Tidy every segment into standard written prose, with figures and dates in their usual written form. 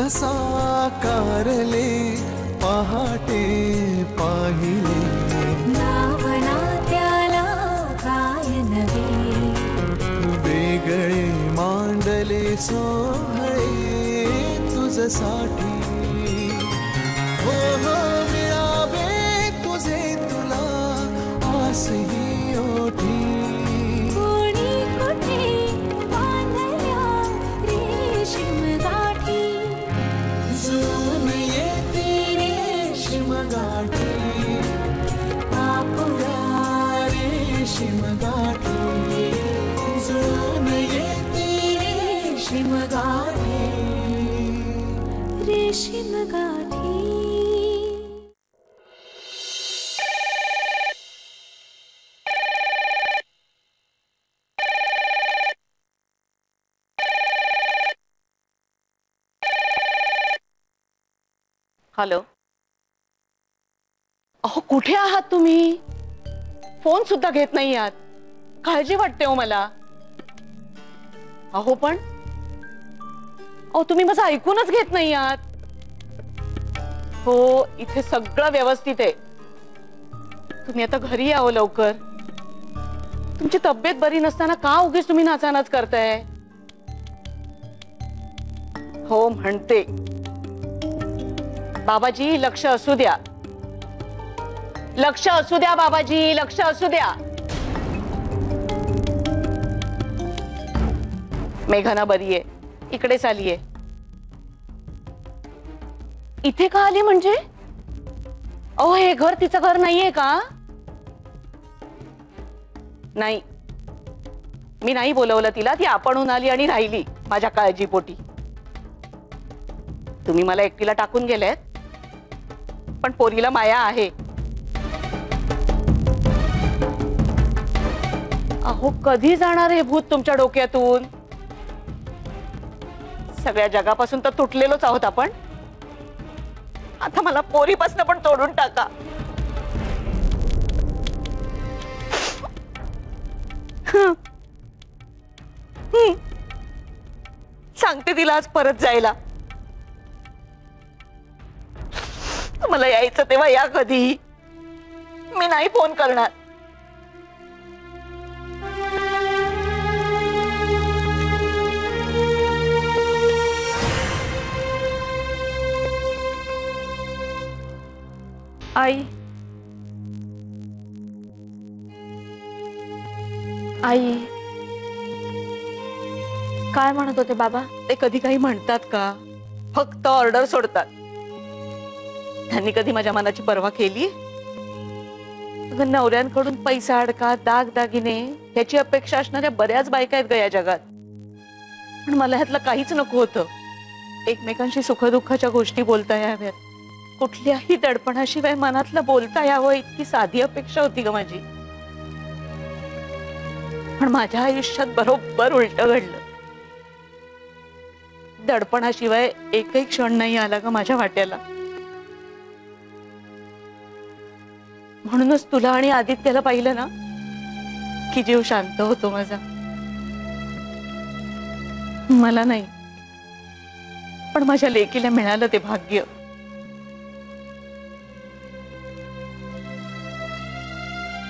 साकारले पहाटे पाहिले नावना त्याला काय नवे वेगळे मांडले सोहळे तुझसाठी हो हो मिळावे तुझे तुला आसही ओठी कोणी कुठे बांधल्या रेशीम गाठी जुळून येते रेशीम गाठी आपुल्या रेशीम गाठी जुळून येते रेशीम गाठी रेशीम गाठी हॅलो अहो कुठे आहात तुम्ही फोन सुद्धा घेत नाही आहात काळजी वाटते हो मला अहो पण अहो तुम्ही माझं ऐकूनच घेत नाही आहात हो इथे सगळं व्यवस्थित आहे तुम्ही आता घरी यावं लवकर तुमची तब्येत बरी नसताना का उगीच तुम्ही नाचानाच करताय हो म्हणते बाबाजी लक्ष असू द्या लक्ष असू द्या बाबाजी लक्ष असू द्या मेघना बरी आहे इकडेच आलीये इथे का आली म्हणजे अहो हे घर तिचं घर नाहीये का नाही मी नाही बोलवलं तिला ती आपणहून आली आणि राहिली माझ्या काळजीपोटी तुम्ही मला एकटीला टाकून गेलेत पण पोरीला माया आहे अहो कधी जाणार हे भूत तुमच्या डोक्यातून सगळ्या जगापासून तर तुटलेलोच आहोत आपण आता मला पोरीपासून पण तोडून टाका सांगते तिला आज परत जायला मला यायचं तेव्हा या कधी मी नाही फोन करणार आई आई काय म्हणत होते बाबा ते कधी काही म्हणतात का फक्त ऑर्डर सोडतात त्यांनी कधी माझ्या मनाची पर्वा केली नवऱ्यांकडून पैसा अडका दागदागिने याची अपेक्षा असणाऱ्या बऱ्याच बायका आहेत ग या जगात पण मला ह्यातलं काहीच नको होतं एकमेकांशी सुखदुःखाच्या गोष्टी बोलता याव्यात कुठल्याही दडपणाशिवाय मनातलं बोलता यावं इतकी साधी अपेक्षा होती ग माझी पण माझ्या आयुष्यात बरोबर उलट घडलं दडपणाशिवाय एकही क्षण नाही आला ग माझ्या वाट्याला म्हणूनच तुला आणि आदित्यला पाहिलं ना की जीव शांत होतो माझा मला नाही पण माझ्या लेकीला मिळालं ते भाग्य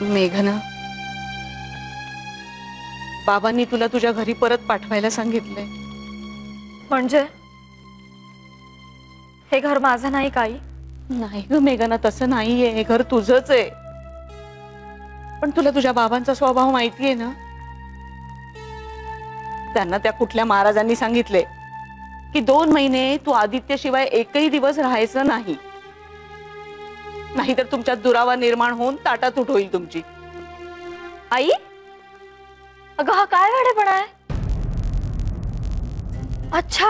मेघना बाबांनी तुला तुझ्या घरी परत पाठवायला सांगितलंय म्हणजे हे घर माझं नाही काही नाही ग मेघना तसं नाहीये हे घर तुझंच आहे पण तुला तुझ्या बाबांचा स्वभाव माहितीये ना त्यांना त्या कुठल्या महाराजांनी सांगितले की 2 महिने तू आदित्यशिवाय एकही दिवस राहायचं नाही नाहीतर तुमच्यात दुरावा निर्माण होऊन ताटातूट होईल तुमची आई अगं हा काय वेडेपणा आहे अच्छा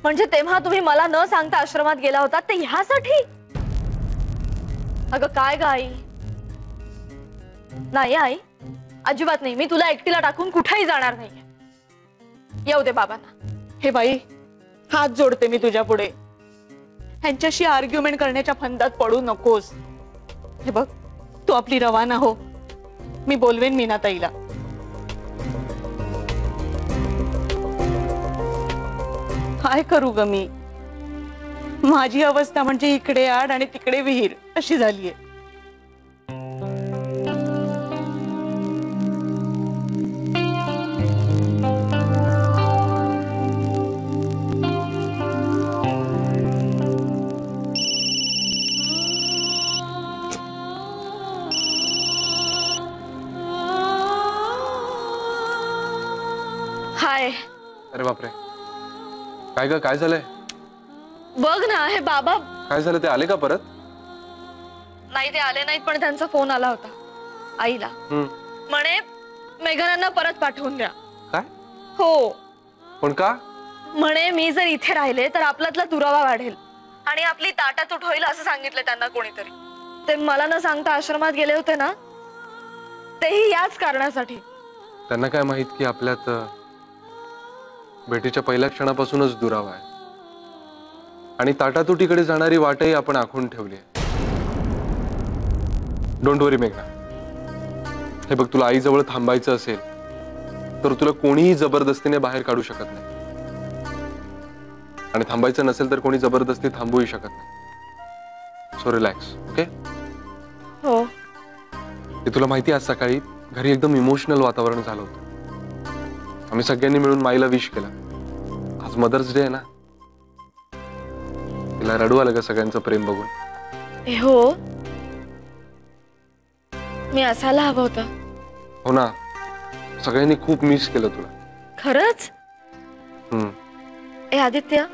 म्हणजे तेव्हा तुम्ही मला न सांगता आश्रमात गेला होता ते ह्यासाठी अगं काय ग आई नाही आई अजिबात नाही मी तुला एकटीला टाकून कुठेही जाणार नाही येऊ दे बाबांना हे बाई हात जोडते मी तुझ्या पुढे ह्यांच्याशी आर्ग्युमेंट करण्याच्या फंदात पडू नकोस हे बघ तू आपली रवाना हो मी बोलवेन काय करू ग मी? माझी अवस्था म्हणजे इकडे आड आणि तिकडे विहीर अशी झालीये. हाय. अरे बापरे, काय ग, काय झालंय? बघ ना, हे बाबा. काय झालं, ते आले का परत? नाही, ते आले नाहीत, पण त्यांचा फोन आला होता आईला. म्हणे मेघनांना परत पाठवून द्या. काय? हो. पण का? म्हणे मी जर इथे राहिले तर आपल्यातला दुरावा वाढेल आणि आपली ताटातूट होईल असं सांगितलं त्यांना कोणीतरी. ते मला न सांगता आश्रमात गेले होते ना, तेही याच कारणासाठी. त्यांना काय माहित की आपल्यात भेटीच्या पहिल्या क्षणापासूनच दुरावा आहे आणि ताटातुटीकडे जाणारी वाटही आपण आखून ठेवली आहे. डोंट वरी मेघना. हे बघ, तुला आईजवळ थांबायचं असेल तर तुला कोणीही जबरदस्तीने बाहेर काढू शकत नाही आणि थांबायचं नसेल तर कोणी जबरदस्ती थांबवू शकत नाही. So relax, okay? हो. हे तुला माहिती, आज सकाळी घरी एकदम इमोशनल वातावरण झालं होतं. आम्ही सगळ्यांनी मिळून माईला विश केला. आज मदर्स डे आहे ना. तिला रडू आलं का सगळ्यांचं प्रेम बघून? हो, मी असायला हवं होतं. हो ना, सगळ्यांनी खूप मिस केलं तुला. खरंच? ए आदित्य,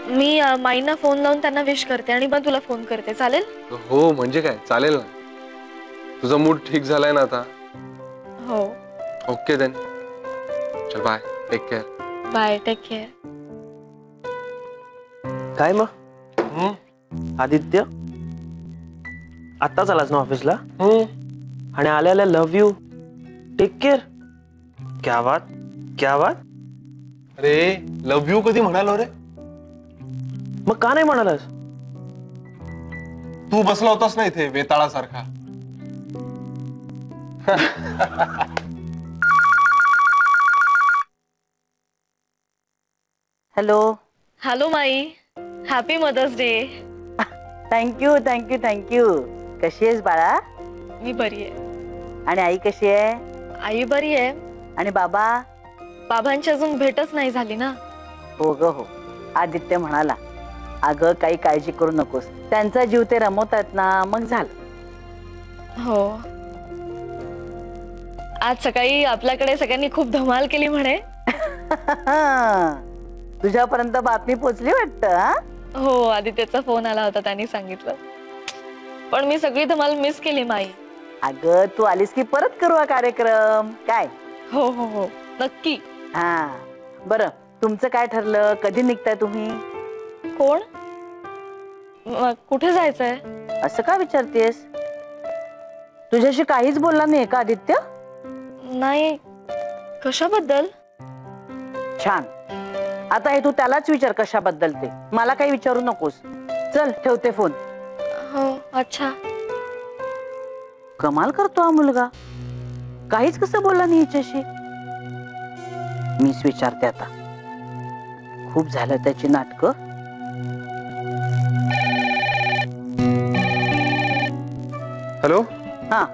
मी माईंना फोन लावून त्यांना विश करते आणि मग तुला फोन करते, चालेल? हो, म्हणजे काय, चालेल ना. तुझा मूड ठीक झालाय ना आता? हो. ओके देन, चल bye, take care. Bye, take care. काय मग आदित्य, आत्ताच आलास ना ऑफिसला? आणि आल्या आल्या लव्ह यू, टेक केअर. क्या बात, क्या बात. अरे, लव्ह यू कधी म्हणालो रे? मग का नाही म्हणालास? तू बसला होतास ना इथे वेताळासारखा. हॅलो. हॅलो माई, happy mother's day. Thank you thank you thank you. कशी आहेस बाळा? मी बरी आहे. आणि आई कशी आहे? आई बरी आहे. आणि बाबा? बाबांची अजून भेटच नाही झाली ना. हो ग हो. आदित्य म्हणाला, अगं काही काळजी करू नकोस, त्यांचा जीव ते रमवतात ना, मग झालं. हो. आज सकाळी आपल्याकडे सगळ्यांनी खूप धमाल केली म्हणे. तुझ्यापर्यंत बातमी पोचली वाटतं? हो, आदित्यचा फोन आला होता, त्यांनी सांगितलं. पण मी सगळी धमाल मिस केली माई. अगं तू आलीस की परत करू हा कार्यक्रम, काय? हो हो हो, नक्की. हा, बरं, तुमचं काय ठरलं? कधी निघताय तुम्ही? कोण? कुठे जायचंय? असं का विचारतेस? तुझ्याशी काहीच बोलला नाही का आदित्य? नाही. कशाबद्दल? छान. आता हे तू त्यालाच विचार कशाबद्दल ते, मला काही विचारू नकोस. चल ठेवते फोन. हो, अच्छा. कमाल करतो हा मुलगा, काहीच कसं बोलला नाही हिच्याशी. मीच विचारते आता. खूप झालं त्याची नाटकं. हॅलो. हा,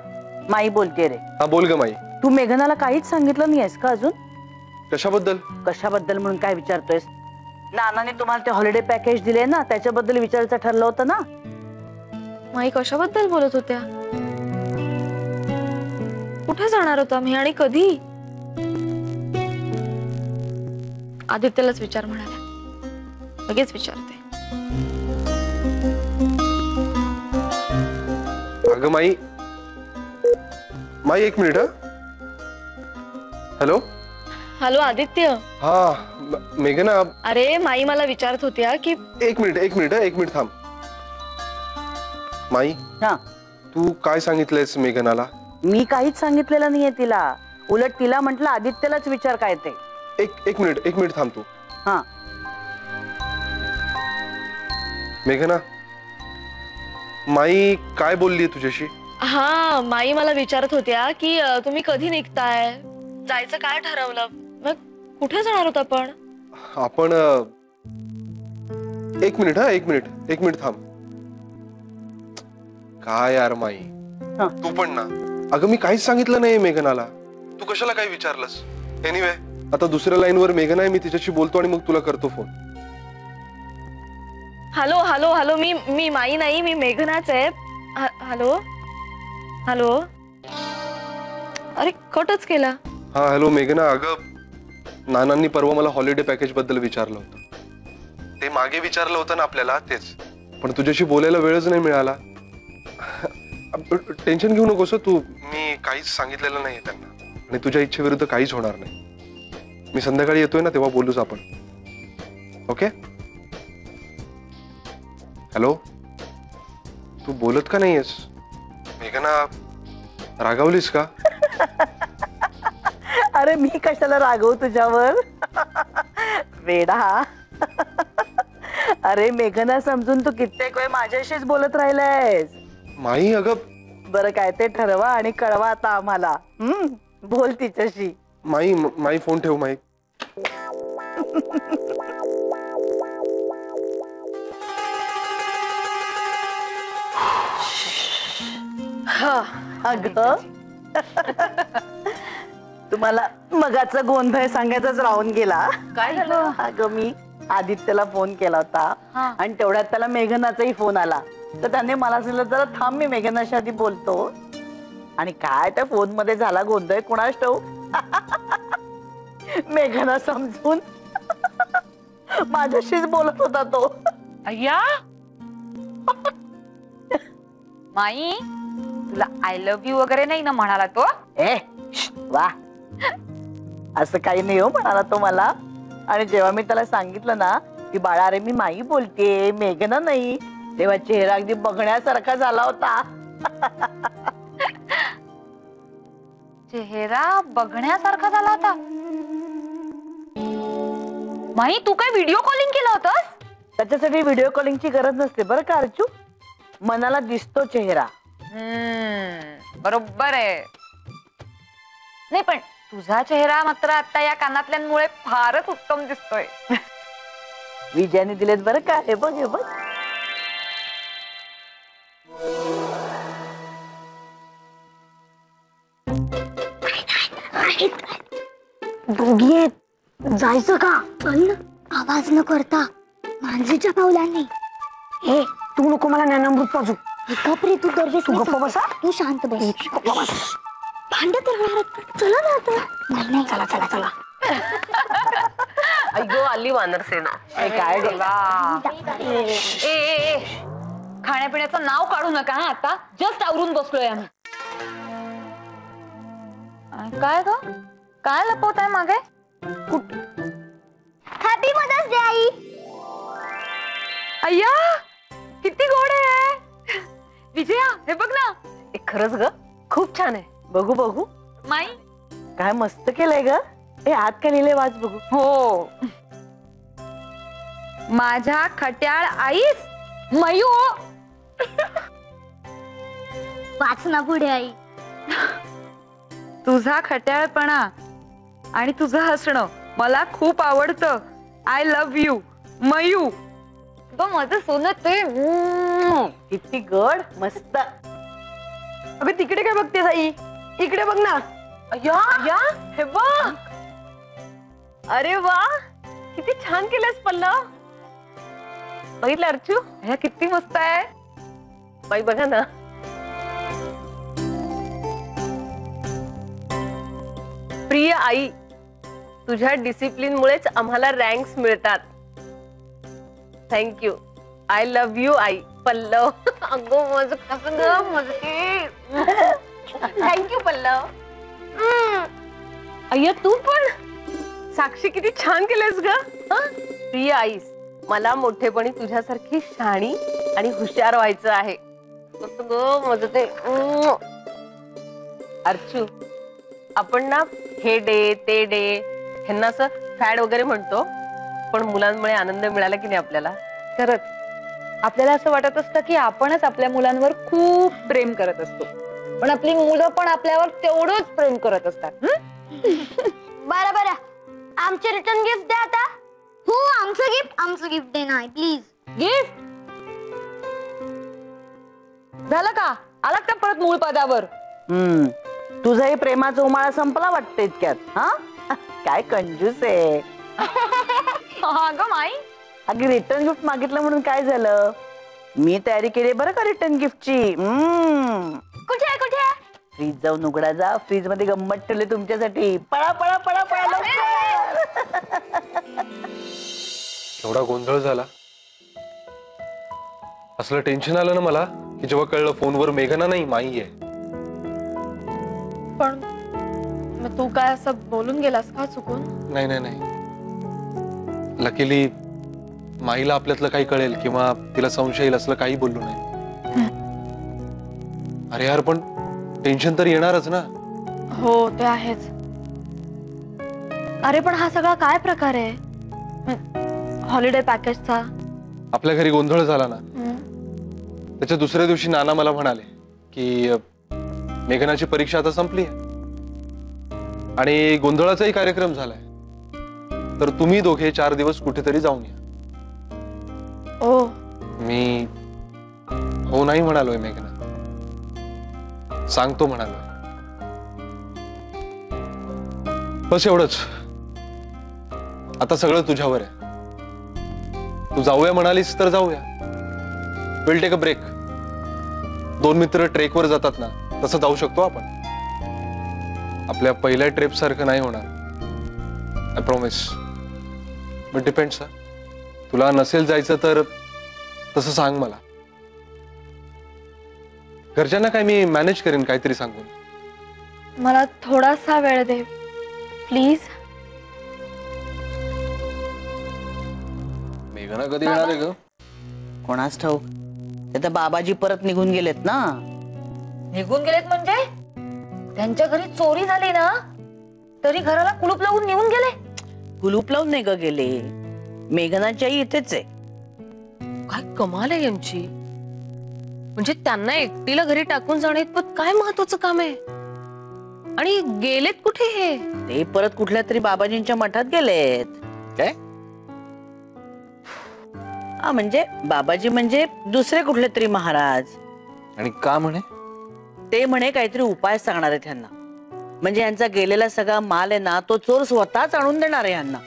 माई बोलते रे. हा, बोल ग माई. तू मेघनाला काहीच सांगितलं नाहीयेस का अजून? कशाबद्दल? कशाबद्दल म्हणून काय विचारतोयस? नानाने तुम्हाला ते हॉलिडे पॅकेज दिले ना, त्याच्याबद्दल विचारायचं ठरलं होतं ना. माई कशाबद्दल बोलत होत्या? कुठे जाणार होता मी आणि कधी? आदित्यलाच विचार म्हणाला. लगेच विचारते. अगं माई, माई एक मिनिट. हॅलो. हॅलो आदित्य. हा मेघना. अरे माई मला विचारत होत्या की. एक मिनिट थांब. माई, हा, तू काय सांगितलंयस मेघनाला? मी काहीच सांगितलेलं नाहीये तिला. उलट तिला म्हटलं आदित्यलाच विचार काय ते. एक मिनिट थांब तू. हा. मेघना, माई काय बोलली तुझ्याशी? हा, माई मला विचारत होत्या की तुम्ही कधी निघताय, जायचं काय ठरवलं, मग कुठे जाणार होता? आपण एक मिनिट थांब. काय यार माई, तू पण ना. अगं मी काहीच सांगितलं नाही मेघनाला. तू कशाला काय विचारलंस? एनिवे, आता दुसऱ्या लाईनवर मेघना आहे, मी तिच्याशी बोलतो आणि मग तुला करतो फोन. हॅलो हॅलो हॅलो, मी माई नाही, मी मेघनाच आहे. Hello hello. अरे कटच केला. हा हॅलो मेघना. अगं नानांनी परवा मला हॉलिडे पॅकेज बद्दल विचारलं होतं. ते मागे विचारलं होतं ना आपल्याला, तेच. पण तुझ्याशी बोलायला वेळच नाही मिळाला. टेन्शन घेऊ नकोस तू. मी काहीच सांगितलेलं नाही त्यांना आणि तुझ्या इच्छेविरुद्ध काहीच होणार नाही. मी संध्याकाळी येतोय ना, तेव्हा बोलूच आपण. ओके. हॅलो. तू बोलत का नाहीयेस? मेघना रागावलीस का? अरे मी कशाला रागवू तुझ्यावर? वेडा. अरे मेघना समजून तू कित्येक वेळ माझ्याशीच बोलत राहिलायस. माही अगं. बरं काय ते ठरवा आणि कळवा आता आम्हाला. बोल तिच्याशी. माई फोन ठेव माई. अगं तुम्हाला मगाचा गोंधळ सांगायचाच राहून गेला. काय झालं? अगं मी आदित्यला फोन केला होता आणि तेवढ्यात त्याला मेघनाचाही फोन आला. तर त्याने मला सांगितलं जरा थांब, मी मेघनाशी आधी बोलतो. आणि काय त्या फोन मध्ये झाला गोंधळ कुणास ठाऊक. मेघना समजून माझ्याशीच बोलत होता तो. अय्या माई, तुला आय लव्ह यू वगैरे नाही ना म्हणाला तो? वा, असं काही नाही हो म्हणाला तो मला. आणि जेव्हा मी त्याला सांगितलं ना की बाळा अरे मी माई बोलते मेघना नाही, तेव्हा चेहरा अगदी बघण्यासारखा झाला होता. चेहरा बघण्यासारखा झाला होता? माई तू काय व्हिडिओ कॉलिंग केलं होतंस? त्याच्यासाठी व्हिडिओ कॉलिंगची गरज नसते बरं का अर्चू. मनाला दिसतो चेहरा. बरोबर आहे. नाही पण तुझा चेहरा मात्र आता या कानातल्यांमुळे फारच उत्तम दिसतोय. विजयाने दिलेत बरं का. हे बघ हे बघ. दोघी आहेत. जायचं का? चल ना. आवाज न करता मांजरीच्या पावलांनी. हे तू नको मला ज्ञानामृत पाजू. गप रे तू दरवेळेस. तू गप्प बसा. तू शांत बस. भांडत राहणार. चला ना आता. नाही नाही चला चला चला. अय्यो आली वानरसेना. काय ए खाण्यापिण्याचं नाव काढू नका हा. आता जस्ट आवरून बसलोय आम्ही. काय ग, काय लपवत आहे मागे? हॅपी मदर्स डे आई. अय्या किती गोड आहे. विजया हे बघ ना. खरंच ग खूप छान आहे. बघू बघू. माई काय मस्त केलंय ग. हे आत काय लिहिले वाच बघू. हो. माझ्या खट्याळ आईस मयू. वाच ना पुढे आई. तुझा खट्याळपणा आणि तुझं हसणं मला खूप आवडतं. I love you mu. माझं सोनं ते. किती गड मस्त. अगं तिकडे काय बघतेस आई? इकडे बघ ना. अय्या हे बघ. अरे वा, किती छान केलंस पल्लव. बघितलं अर्चू? ह्या किती मस्त आहे. बाई बघा ना. प्रिय आई, तुझ्या डिसिप्लिन मुळेच आम्हाला रँक्स मिळतात. थँक्यू. आय लव्ह यू आई. पल्लव. अगं माझं कसं ग मस्ती. थँक्यू पल्लव. अय्या तू पण. साक्षी किती छान केलंस ग. प्रिय आईस, मला मोठेपणी तुझ्यासारखी शहाणी आणि हुशार व्हायचं आहे. कसं ग माझं ते. अर्चू, आपण ना हे डे ते डे ह्यांना असं फॅड वगैरे म्हणतो, पण मुलांमुळे आनंद मिळाला की नाही आपल्याला. खरंच आपल्याला असं वाटत असतं की आपणच आपल्या मुलांवर खूप प्रेम करत असतो, पण आपली मुलं पण आपल्यावर तेवढंच प्रेम करत असतात. बरं बरं, आमचे रिटर्न गिफ्ट द्या आता. हो आमचं गिफ्ट दे ना प्लीज. गिफ्ट झालं का? आलात का परत मूळ पदावर? तुझाही प्रेमाचा उमाळा संपला वाटतं इतक्यात. हा काय कंजूस आहे. अगं माई, अगं रिटर्न गिफ्ट मागितलं म्हणून काय झालं? मी तयारी केली बरं का रिटर्न गिफ्टची. कुठे आहे कुठे आहे? फ्रीज जाऊन उघडा जा, फ्रीज मध्ये गंमत ठेवली तुमच्यासाठी. पळा पळा पळा पळा लवकर. एवढा गोंधळ झाला. असलं टेन्शन आलं ना मला की जेव्हा कळलं फोनवर मेघना नाही माई आहे. पण मग तू काय असं बोलून गेलास का चुकून? नाही नाही नाही, लकीली माईला आपल्यातलं काही कळेल किंवा तिला संशय येईल असलं काही बोललो नाही. अरे यार पण टेन्शन तर येणारच ना. हो ते आहेच. अरे पण हा सगळा काय प्रकार आहे? हॉलिडे पॅकेजचा? आपल्या घरी गोंधळ झाला ना, त्याच्या दुसऱ्या दिवशी नाना मला म्हणाले की मेघनाची परीक्षा आता संपली आहे आणि गोंधळाचाही कार्यक्रम झालाय, तर तुम्ही दोघे 4 दिवस कुठेतरी जाऊन या. ओ, मी हो नाही म्हणालोय मेघना, सांगतो म्हणालोय. बस एवढंच. आता सगळं तुझ्यावर आहे. तू जाऊया म्हणालीस तर जाऊया. Will take a break. 2 मित्र ट्रेकवर जातात ना, तसं जाऊ शकतो आपण. आपल्या पहिल्या ट्रिप सारखं नाही होणार, आय प्रॉमिस. But depends. तुला नसेल जायचं तर तसं सांग मला. घरच्यांना काय मी मॅनेज करेन काहीतरी सांगून. मला थोडासा वेळ दे प्लीज. मेघना कधी येणार आहे ग? कोणास ठाऊक. ते तर बाबाजी परत निघून गेलेत ना. निघून गेलेत म्हणजे? त्यांच्या घरी चोरी झाली ना, तरी घराला कुलूप लावून निघून गेले? कुलूप लावून नाही ग गेले, मेघनाच्याही इथेच आहे. काय कमाल आहे यांची. म्हणजे त्यांना एकटीला घरी टाकून जाणे इतपत काय महत्वाचं काम आहे? आणि गेलेत कुठे हे? ते परत कुठल्या तरी बाबाजींच्या मठात गेलेत. काय? हा म्हणजे बाबाजी म्हणजे दुसरे कुठले तरी महाराज. आणि का म्हणे? ते म्हणे काहीतरी उपाय सांगणार आहे त्यांना. म्हणजे यांचा गेलेला सगळा माल आहे ना, तो चोर स्वतःच आणून देणार आहे यांना.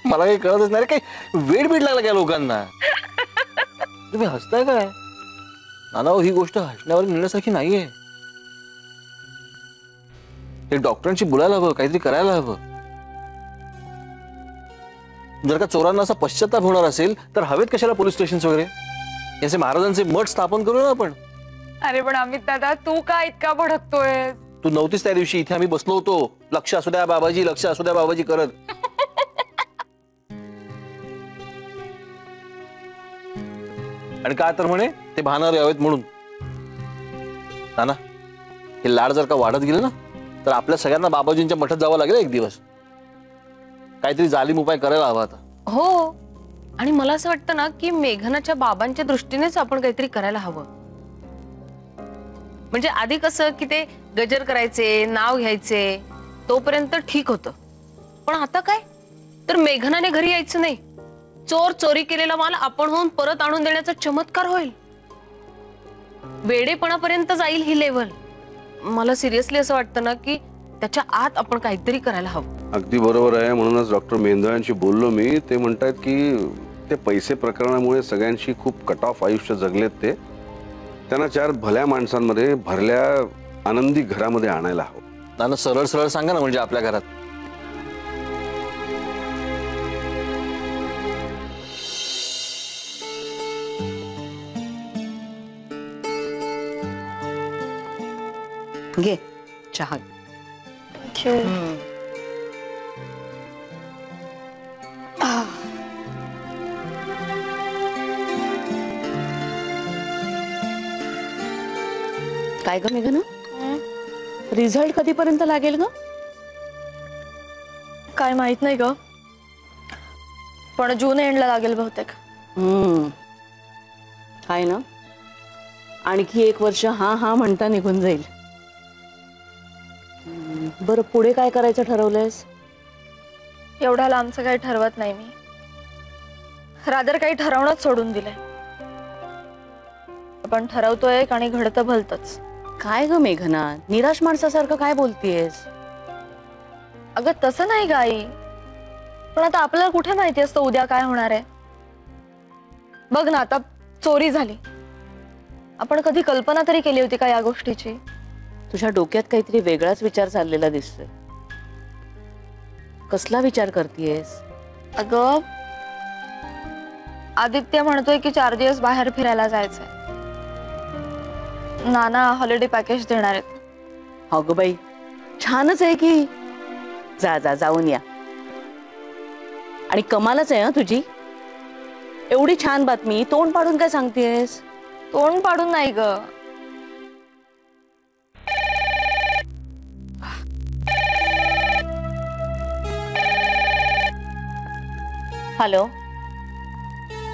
मला काही कळतच नाही. काही वेळ बीड लागला काय लोकांना? तुम्ही हसताय काय? नाना, ही गोष्ट हसण्यावर नेण्यासारखी नाहीये. ते डॉक्टरांशी बोलायला हवं, काहीतरी करायला हवं. जर का चोरांना असा पश्चाताप होणार असेल तर हवेत कशाला पोलीस स्टेशन वगैरे? याचे महाराजांचे मठ स्थापन करू ना आपण. अरे पण अमित दादा, तू का इतका भडकतोय? तू नव्हतीस त्या दिवशी. इथे आम्ही बसलो होतो, लक्ष असू द्या बाबाजी, लक्ष असू द्या बाबाजी करत. आणि काय तर म्हणे ते भानावर यावेत म्हणून. नाना, हे लाड जर का वाढत गेले ना, तर आपल्या सगळ्यांना बाबाजींच्या मठात जावं लागेल एक दिवस. काहीतरी जालीम उपाय करायला हवा आता. हो, आणि मला असं वाटतं ना की मेघनाच्या बाबांच्या दृष्टीनेच आपण काहीतरी करायला हवं. म्हणजे आधी कसं की ते गजर करायचे, नाव घ्यायचे, तोपर्यंत ठीक होतं. पण आता काय? तर मेघनाने घरी यायचं नाही, चोर चोरी केलेला माल आपण होऊन परत आणून देण्याचा चमत्कार होईल. वेडेपणापर्यंत जाईल ही लेवल. मला सिरियसली असं वाटतं ना की त्याच्या आत आपण काहीतरी करायला हवं. अगदी बरोबर आहे. म्हणूनच डॉक्टर मेंदळांशी बोललो मी. ते म्हणतात की ते पैसे प्रकरणामुळे सगळ्यांशी खूप कट ऑफ आयुष्य जगलेत. ते त्यांना 4 भल्या माणसांमध्ये भरल्या आनंदी घरामध्ये आणायला हवं. नाना, सरळ सरळ सांगा ना, म्हणजे आपल्या घरात. घे चहा. काय ग मेघना, रिझल्ट कधीपर्यंत लागेल ग? काय माहित नाही ग, पण जून एंडला लागेल बहुतेक. आहे ना. आणखी 1 वर्ष हा हा म्हणता निघून जाईल. बरं, पुढे काय करायचं ठरवलंयस? एवढ्याला आमचं काही ठरवत नाही मी. रादर काही ठरवणंच सोडून दिलंय. आपण ठरवतोय आणि घडतं भलतच. काय ग मेघना, निराश माणसासारखं काय बोलतीयस? अगं तसं नाही गाई, पण आता आपल्याला कुठे माहिती असतं उद्या काय होणार आहे. बघ ना, आता चोरी झाली. आपण कधी कल्पना तरी केली होती का या गोष्टीची? तुझ्या डोक्यात काहीतरी वेगळाच विचार चाललेला दिसतोय. कसला विचार करतेयस? अगं आदित्य म्हणतोय की 4 दिवस बाहेर फिरायला जायचंय. नाना हॉलिडे पॅकेज देणार आहेत. अगं बाई, छानच आहे की. जा जा जाऊन या. आणि कमालच आहे तुझी. एवढी छान बातमी तोंड पाडून काय सांगतेस? तोंड पाडून नाही ग. हॅलो,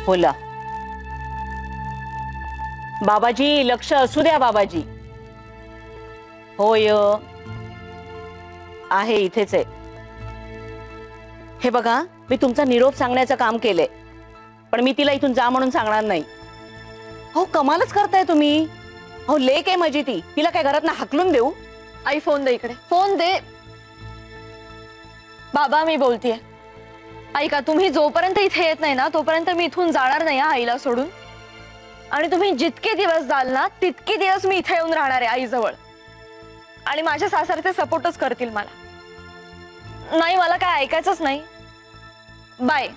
बोला. बाबाजी, लक्ष असू द्या बाबाजी. होय, आहे इथेच आहे. हे बघा, मी तुमचा निरोप सांगण्याचं काम केलंय, पण मी तिला इथून जा म्हणून सांगणार नाही. हो, कमालच करताय तुम्ही. हो, लेक आहे माझी ती. तिला काय घरात ना हाकलून देऊ? आई फोन दे इकडे. फोन दे. बाबा मी बोलतेय. ऐका, तुम्ही जोपर्यंत इथे येत नाही ना तोपर्यंत मी इथून जाणार नाही आईला सोडून. आणि तुम्ही जितके दिवस जाल ना तितके दिवस मी इथे येऊन राहणार आहे आईजवळ. आणि माझ्या सासरचे सपोर्टच करतील मला. नाही, मला काय ऐकायचंच नाही. बाय.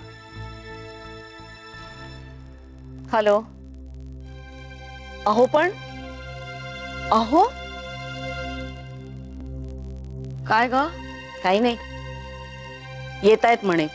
हॅलो. अहो पण अहो, काय ग? काही नाही, येत आहेत म्हणे.